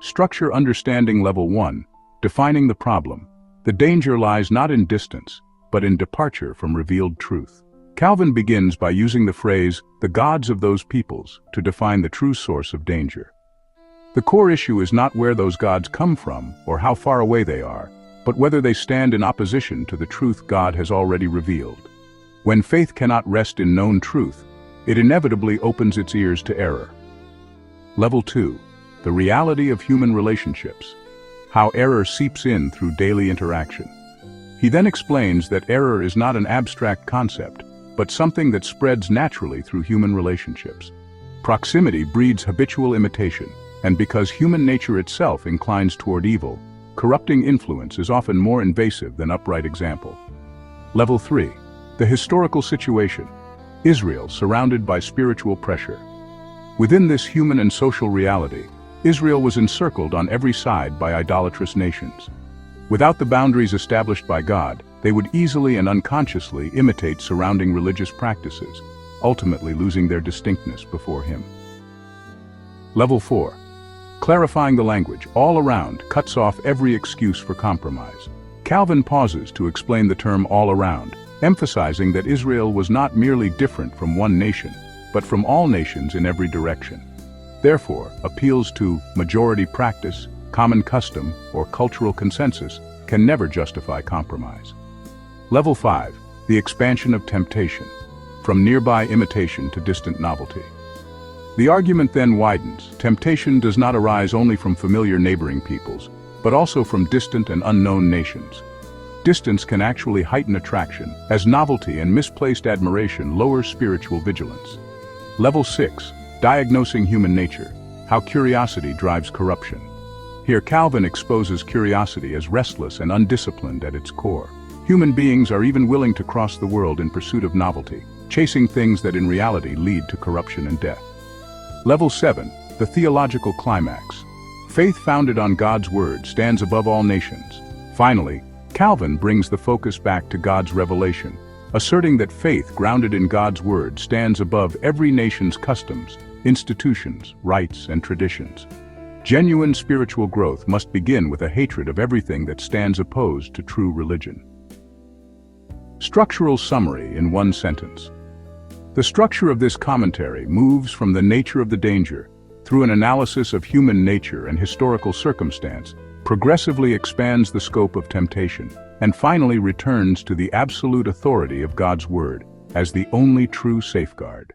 Structure understanding level 1, defining the problem. The danger lies not in distance, but in departure from revealed truth. Calvin begins by using the phrase, the gods of those peoples, to define the true source of danger. The core issue is not where those gods come from or how far away they are, but whether they stand in opposition to the truth God has already revealed. When faith cannot rest in known truth, it inevitably opens its ears to error. Level 2, the reality of human relationships. How error seeps in through daily interaction. He then explains that error is not an abstract concept, but something that spreads naturally through human relationships. Proximity breeds habitual imitation, and because human nature itself inclines toward evil, corrupting influence is often more invasive than upright example. Level 3, the historical situation. Israel surrounded by spiritual pressure. Within this human and social reality, Israel was encircled on every side by idolatrous nations. Without the boundaries established by God, they would easily and unconsciously imitate surrounding religious practices, ultimately losing their distinctness before Him. Level 4. Clarifying the language all around cuts off every excuse for compromise. Calvin pauses to explain the term all around, emphasizing that Israel was not merely different from one nation, but from all nations in every direction. Therefore, appeals to majority practice, common custom, or cultural consensus can never justify compromise. Level 5. The expansion of temptation. From nearby imitation to distant novelty. The argument then widens. Temptation does not arise only from familiar neighboring peoples, but also from distant and unknown nations. Distance can actually heighten attraction, as novelty and misplaced admiration lower spiritual vigilance. Level 6. Diagnosing human nature. How curiosity drives corruption. Here Calvin exposes curiosity as restless and undisciplined at its core. Human beings are even willing to cross the world in pursuit of novelty, chasing things that in reality lead to corruption and death. Level 7. The theological climax. Faith founded on God's word stands above all nations. Finally, Calvin brings the focus back to God's revelation, asserting that faith grounded in God's word stands above every nation's customs, institutions, rites, and traditions. Genuine spiritual growth must begin with a hatred of everything that stands opposed to true religion. Structural summary in one sentence. The structure of this commentary moves from the nature of the danger, through an analysis of human nature and historical circumstance, progressively expands the scope of temptation, and finally returns to the absolute authority of God's word as the only true safeguard.